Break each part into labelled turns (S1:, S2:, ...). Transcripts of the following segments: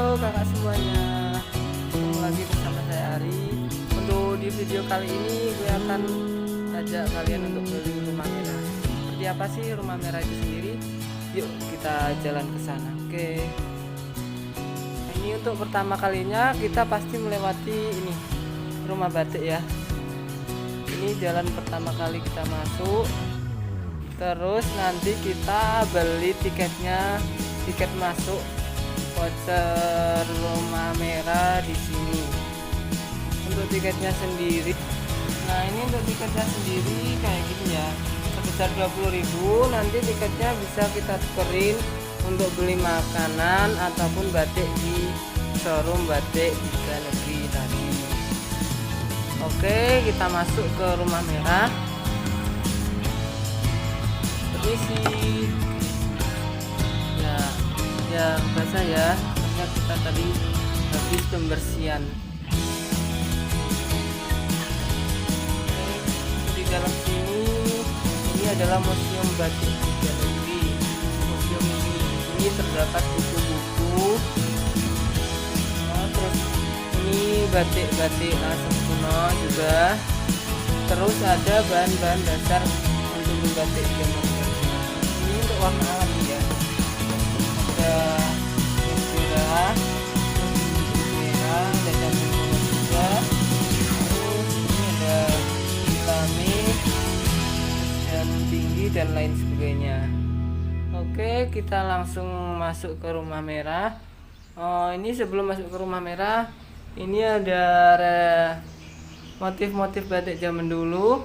S1: Halo kakak semuanya, ketemu lagi bersama saya Ari. Untuk di video kali ini gue akan ajak kalian untuk beli rumah merah. Seperti apa sih rumah merah itu sendiri? Yuk kita jalan ke sana. Oke. Nah, ini untuk pertama kalinya kita pasti melewati ini rumah batik ya. Ini jalan pertama kali kita masuk. Terus nanti kita beli tiketnya, tiket masuk voucher rumah merah di sini. Untuk tiketnya sendiri, nah ini untuk tiketnya sendiri kayak gini ya, sebesar 20.000. Nanti tiketnya bisa kita tukerin untuk beli makanan ataupun batik di showroom batik Tiga Negeri tadi. Oke, kita masuk ke rumah merah. Permisi. Ya basah ya, karena kita tadi habis pembersihan. Di dalam sini, ini adalah museum batik Tiga Negeri. Museum ini terdapat buku-buku. Nah, terus ini batik-batik asal kuno juga. Terus ada bahan-bahan dasar untuk membatik zaman sekarang. Ini untuk warna alam ya. Ada merah, ada cantik juga. Terus ini ada piramid, dan tinggi dan lain sebagainya. Oke, kita langsung masuk ke rumah merah. Oh, ini sebelum masuk ke rumah merah, ini ada motif-motif batik zaman dulu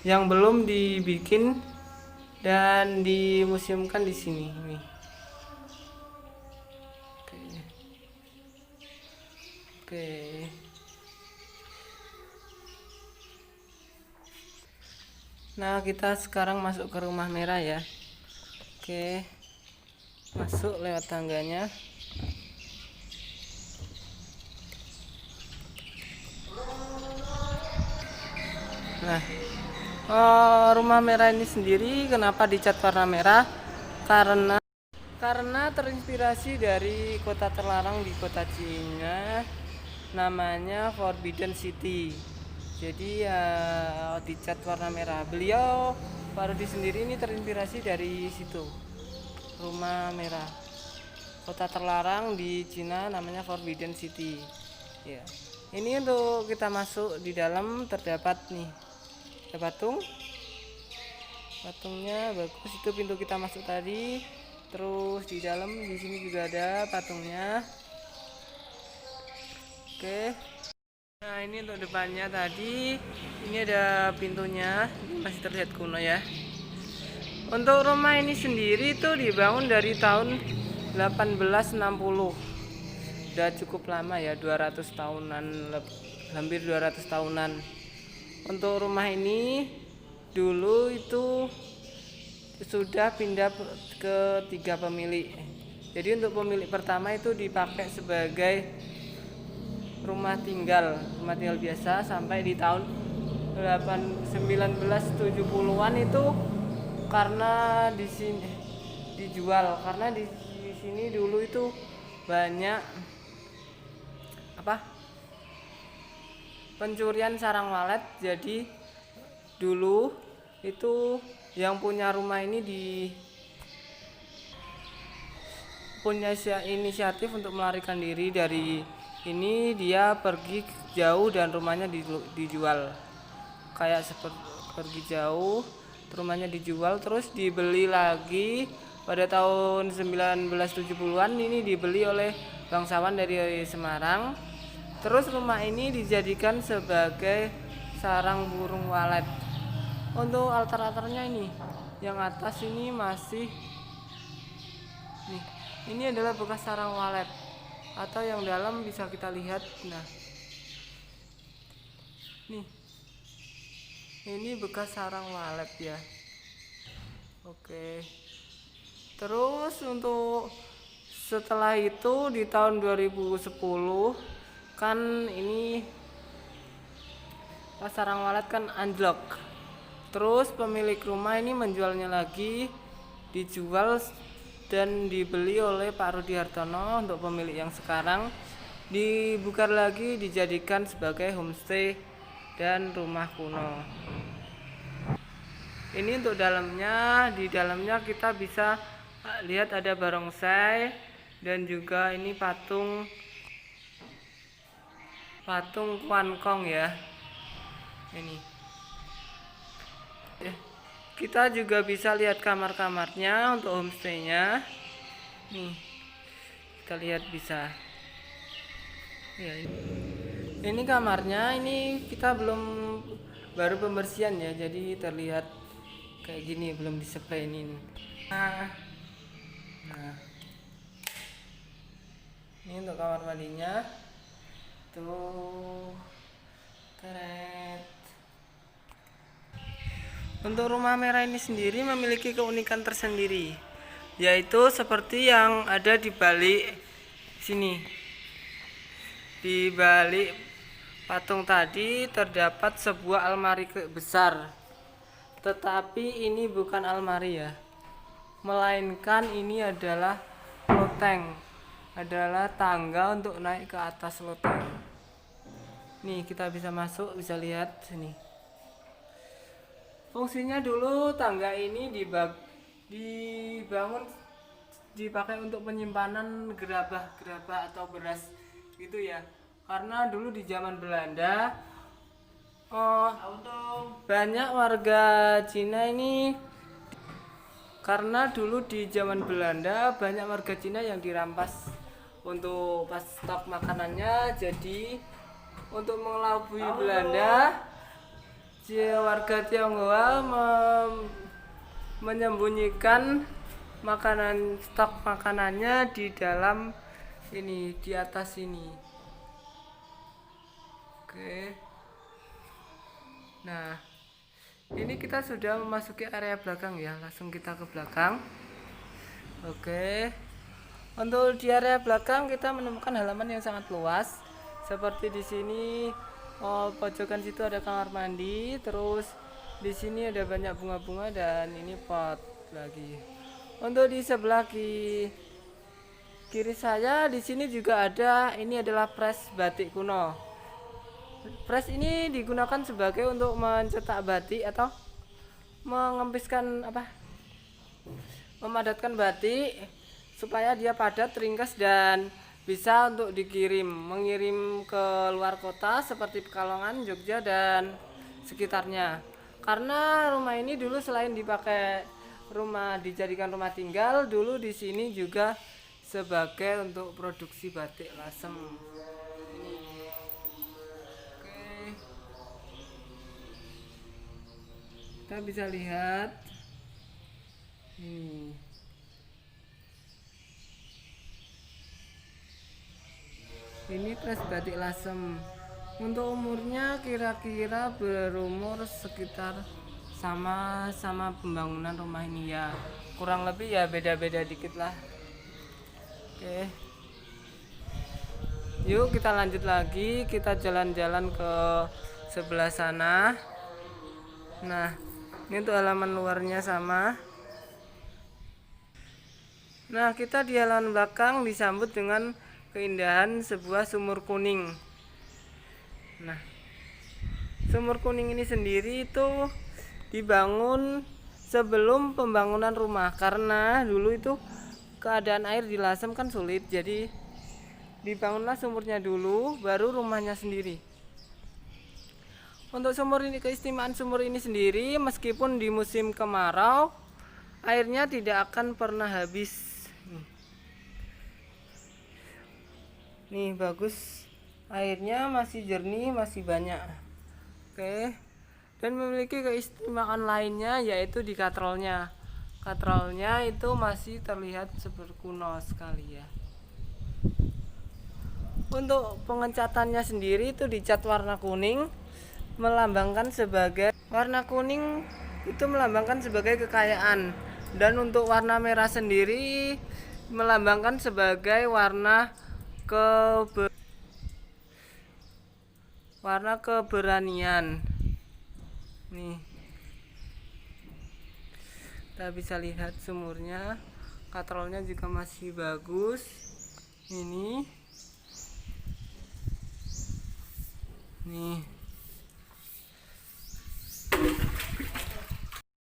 S1: yang belum dibikin dan dimuseumkan di sini. Nih. Oke. Nah, kita sekarang masuk ke rumah merah ya. Oke. Masuk lewat tangganya. Nah, rumah merah ini sendiri kenapa dicat warna merah? Karena terinspirasi dari kota terlarang di kota Cina, namanya Forbidden City. Jadi ya dicat warna merah. Beliau Parodi sendiri ini terinspirasi dari situ, rumah merah, kota terlarang di Cina namanya Forbidden City. Ya, ini untuk kita masuk di dalam terdapat nih, ada patungnya bagus. Itu pintu kita masuk tadi. Terus di dalam di sini juga ada patungnya. Oke. Nah, ini untuk depannya tadi. Ini ada pintunya. Ini masih terlihat kuno ya. Untuk rumah ini sendiri itu dibangun dari tahun 1860. Udah cukup lama ya, 200 tahunan, hampir 200 tahunan. Untuk rumah ini dulu itu sudah pindah ke 3 pemilik. Jadi untuk pemilik pertama itu dipakai sebagai rumah tinggal biasa sampai di tahun 1970-an itu, karena di sini dijual, karena di sini dulu itu banyak pencurian sarang walet. Jadi dulu itu yang punya rumah ini punya inisiatif untuk melarikan diri dari ini. Dia pergi jauh dan rumahnya dijual, kayak seperti pergi jauh, rumahnya dijual, terus dibeli lagi pada tahun 1970-an. Ini dibeli oleh bangsawan dari Semarang. Terus rumah ini dijadikan sebagai sarang burung walet. Untuk altar-altarnya ini, yang atas ini masih nih, ini adalah bekas sarang walet, atau yang dalam bisa kita lihat. Nah, nih, ini bekas sarang walet ya. Oke. Terus untuk setelah itu di tahun 2010 kan ini sarang walet kan anjlok. Terus pemilik rumah ini menjualnya lagi, dijual dan dibeli oleh Pak Rudi Hartono untuk pemilik yang sekarang, dibukar lagi dijadikan sebagai homestay dan rumah kuno. Ini untuk dalamnya, di dalamnya kita bisa lihat ada barongsai dan juga ini patung Kuan Kong ya. Ini kita juga bisa lihat kamar-kamarnya untuk homestaynya. Nih kita lihat bisa ya, ini kamarnya. Ini kita baru pembersihan ya, jadi terlihat kayak gini, belum display ini. Nah ini untuk kamar mandinya tuh, keren. Untuk rumah merah ini sendiri memiliki keunikan tersendiri, yaitu seperti yang ada di balik sini. Di balik patung tadi terdapat sebuah almari besar, tetapi ini bukan almari ya, melainkan ini adalah loteng, adalah tangga untuk naik ke atas loteng. Nih kita bisa masuk, bisa lihat sini. Fungsinya dulu tangga ini dibangun, dipakai untuk penyimpanan gerabah atau beras gitu ya. Karena dulu di zaman Belanda banyak warga Cina ini, karena dulu di zaman Belanda banyak warga Cina yang dirampas untuk pas stok makanannya. Jadi untuk mengelabui Belanda, warga Tionghoa menyembunyikan stok makanannya di dalam ini, di atas ini. Oke. Nah, ini kita sudah memasuki area belakang ya, langsung kita ke belakang. Oke. Untuk di area belakang kita menemukan halaman yang sangat luas. Seperti di sini, pojokan situ ada kamar mandi, terus di sini ada banyak bunga-bunga dan ini pot lagi. Untuk di sebelah kiri saya di sini juga ada, ini adalah pres batik kuno. Pres ini digunakan sebagai untuk mencetak batik atau memadatkan batik supaya dia padat, ringkas dan bisa untuk mengirim ke luar kota seperti Pekalongan, Jogja dan sekitarnya. Karena rumah ini dulu selain dijadikan rumah tinggal, dulu di sini juga sebagai untuk produksi batik lasem. Oke. Kita bisa lihat ini. Ini pres batik lasem. Untuk umurnya kira-kira berumur sekitar sama pembangunan rumah ini ya. Kurang lebih ya beda-beda dikit lah. Oke. Yuk kita lanjut lagi, kita jalan-jalan ke sebelah sana. Nah, ini untuk halaman luarnya sama. Nah, kita di halaman belakang disambut dengan keindahan sebuah sumur kuning. Nah, sumur kuning ini sendiri itu dibangun sebelum pembangunan rumah, karena dulu itu keadaan air di Lasem kan sulit, jadi dibangunlah sumurnya dulu, baru rumahnya sendiri. Untuk keistimewaan sumur ini sendiri, meskipun di musim kemarau airnya tidak akan pernah habis. Nih bagus, airnya masih jernih, masih banyak. Oke. Dan memiliki keistimewaan lainnya yaitu di katrolnya. Katrolnya itu masih terlihat seperti kuno sekali ya. Untuk pengecatannya sendiri itu dicat warna kuning, melambangkan sebagai kekayaan. Dan untuk warna merah sendiri melambangkan sebagai warna keberanian. Nih kita bisa lihat sumurnya. katrolnya juga masih bagus. Ini nih,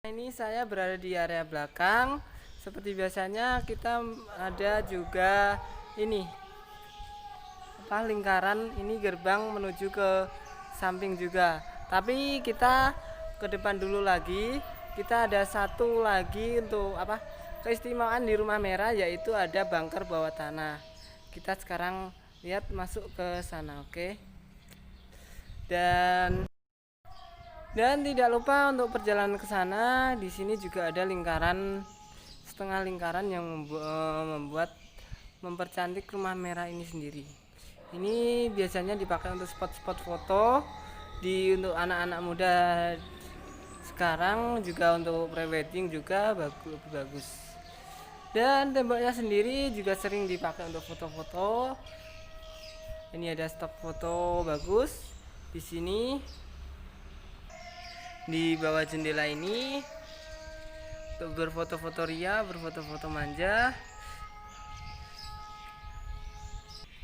S1: ini saya berada di area belakang. Seperti biasanya kita ada juga ini lingkaran, ini gerbang menuju ke samping juga. Tapi kita ke depan dulu lagi. Kita ada satu lagi untuk keistimewaan di Rumah Merah, yaitu ada bunker bawah tanah. Kita sekarang lihat masuk ke sana, oke? Dan tidak lupa untuk perjalanan ke sana. Di sini juga ada lingkaran, setengah lingkaran yang mempercantik Rumah Merah ini sendiri. Ini biasanya dipakai untuk spot-spot foto untuk anak-anak muda sekarang, juga untuk prewedding juga bagus. Dan temboknya sendiri juga sering dipakai untuk foto-foto. Ini ada stok foto bagus di sini. Di bawah jendela ini untuk berfoto-foto ria, berfoto-foto manja.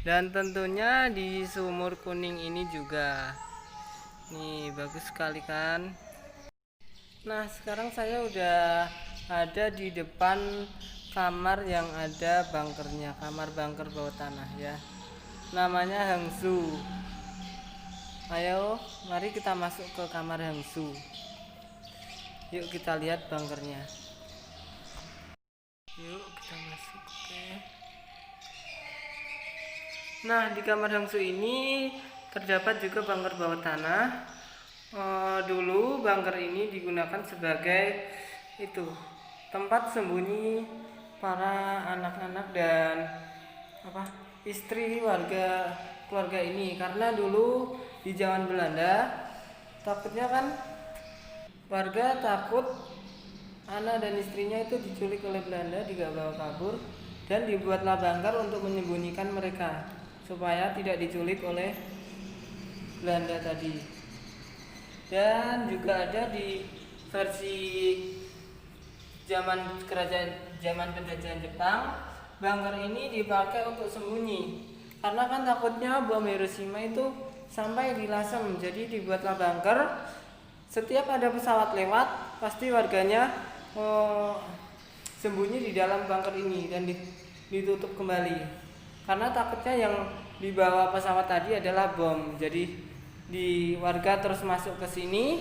S1: Dan tentunya di sumur kuning ini juga. Nih, bagus sekali kan? Nah, sekarang saya udah ada di depan kamar yang ada bunkernya, kamar bunker bawah tanah ya. Namanya Hangsu. Ayo, mari kita masuk ke kamar Hangsu. Yuk kita lihat bunkernya. Yuk kita masuk, oke. Nah, di kamar Hangsu ini terdapat juga bunker bawah tanah. Dulu bunker ini digunakan sebagai tempat sembunyi para anak-anak dan istri keluarga ini, karena dulu di zaman Belanda takutnya kan warga takut anak dan istrinya itu diculik oleh Belanda, dibawa kabur, dan dibuatlah bunker untuk menyembunyikan mereka supaya tidak diculik oleh Belanda tadi. Dan juga ada di versi zaman penjajahan Jepang, bunker ini dipakai untuk sembunyi karena kan takutnya bom Hiroshima itu sampai di Lasem. Jadi dibuatlah bunker. Setiap ada pesawat lewat, pasti warganya sembunyi di dalam bunker ini dan ditutup kembali. Karena takutnya yang dibawa pesawat tadi adalah bom. Jadi di warga terus masuk ke sini,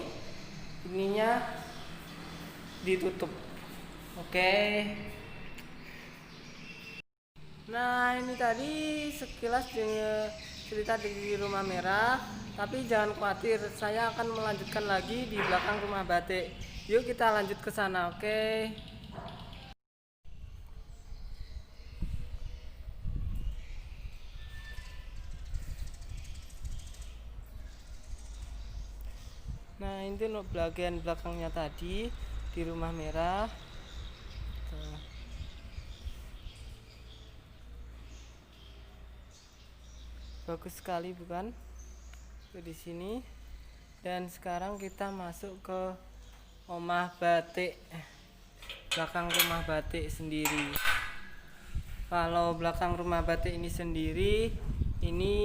S1: ininya ditutup. Oke. Nah, ini tadi sekilas cerita di Rumah Merah. Tapi jangan khawatir, saya akan melanjutkan lagi di belakang rumah batik. Yuk kita lanjut ke sana, oke? Nah, ini untuk bagian belakangnya tadi di Rumah Merah. Tuh. Bagus sekali bukan? Tuh di sini. Dan sekarang kita masuk ke Omah Batik. Belakang Rumah Batik sendiri. Kalau belakang Rumah Batik ini sendiri, ini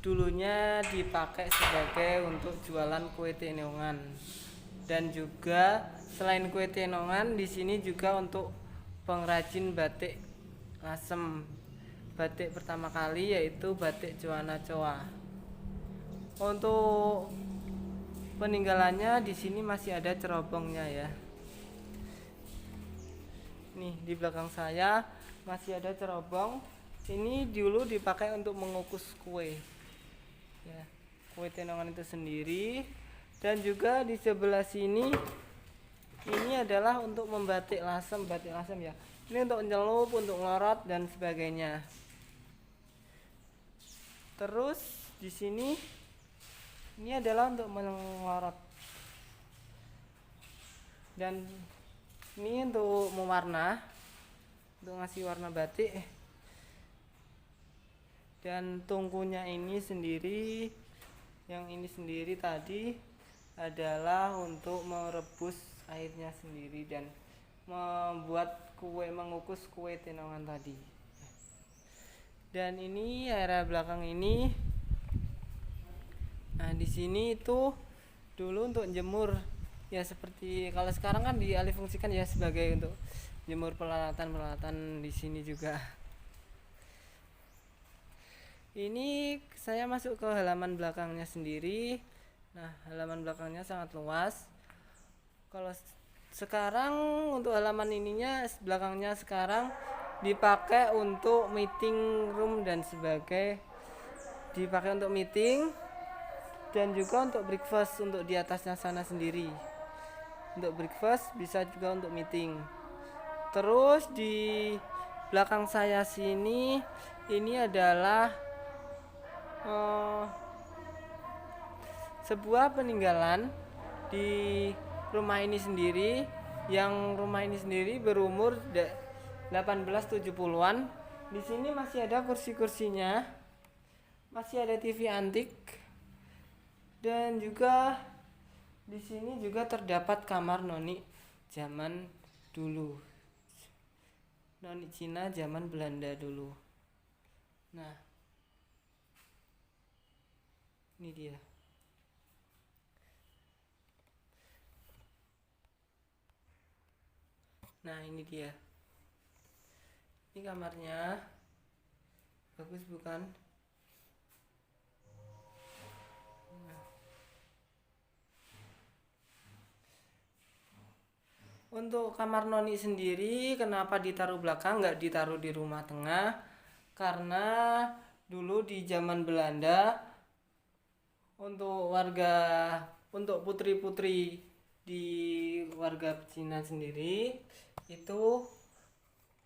S1: dulunya dipakai sebagai untuk jualan kue tenongan, dan juga selain kue tenongan di sini juga untuk pengrajin batik Lasem. Batik pertama kali yaitu batik Coana Coa. Untuk peninggalannya di sini masih ada cerobongnya ya. Nih di belakang saya masih ada cerobong. Ini dulu dipakai untuk mengukus kue. Ya, kue tenongan itu sendiri. Dan juga di sebelah sini ini adalah untuk membatik lasem, batik lasem ya. Ini untuk nyelup, untuk ngorot dan sebagainya. Terus di sini ini adalah untuk mengorot. Dan ini untuk mewarna, untuk ngasih warna batik. Dan tungkunya ini sendiri, yang ini sendiri tadi adalah untuk merebus airnya sendiri dan membuat kue, mengukus kue tenongan tadi. Dan ini area belakang ini, nah di sini itu dulu untuk jemur ya, seperti kalau sekarang kan dialihfungsikan ya sebagai untuk jemur peralatan di sini juga. Ini saya masuk ke halaman belakangnya sendiri. Nah, halaman belakangnya sangat luas. Kalau sekarang untuk halaman ininya belakangnya sekarang dipakai untuk meeting room dan dipakai untuk meeting dan juga untuk breakfast untuk di atasnya sana sendiri. Untuk breakfast bisa juga untuk meeting. Terus di belakang saya sini ini adalah sebuah peninggalan di rumah ini sendiri, yang rumah ini sendiri berumur 1870-an. Di sini masih ada kursi-kursinya, masih ada TV antik, dan juga di sini juga terdapat kamar noni zaman dulu, noni Cina zaman Belanda dulu. Nah, ini dia. Nah, ini dia. Ini kamarnya. Bagus bukan? Nah. Untuk kamar noni sendiri kenapa ditaruh belakang, nggak ditaruh di rumah tengah? Karena dulu di zaman Belanda untuk putri-putri di warga Cina sendiri itu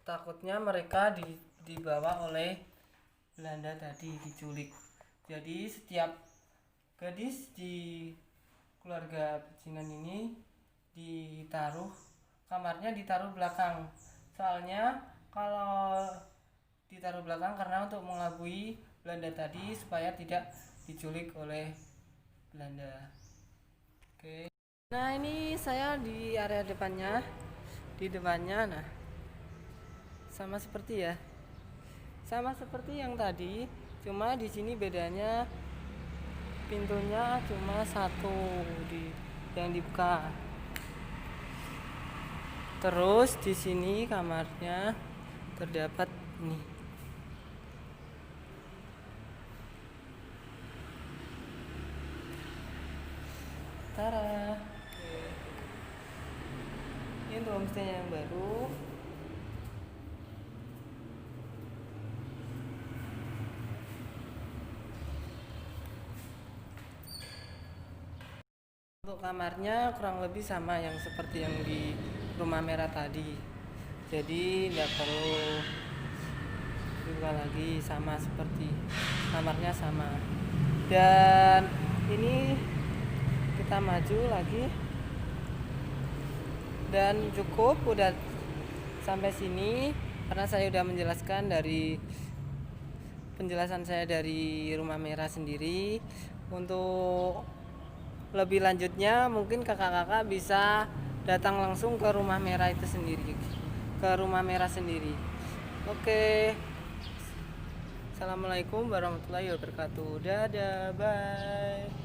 S1: takutnya mereka dibawa oleh Belanda tadi, diculik. Jadi setiap gadis di keluarga Cina ini kamarnya ditaruh belakang. Soalnya kalau ditaruh belakang karena untuk mengelabui Belanda tadi supaya tidak diculik oleh Belanda. Oke. Nah, ini saya di area depannya. Di depannya, nah, sama seperti yang tadi, cuma di sini bedanya pintunya cuma satu yang dibuka. Terus di sini kamarnya terdapat ini. Tara. Ini untuk homestay yang baru. Untuk kamarnya kurang lebih sama yang seperti yang di rumah merah tadi. Jadi tidak perlu buka lagi, sama seperti kamarnya sama. Dan ini kita maju lagi. Dan cukup, udah sampai sini karena saya udah menjelaskan dari penjelasan saya dari rumah merah sendiri. Untuk lebih lanjutnya mungkin kakak-kakak bisa datang langsung ke rumah merah itu sendiri, ke rumah merah sendiri. Oke. Assalamualaikum warahmatullahi wabarakatuh. Dadah, bye.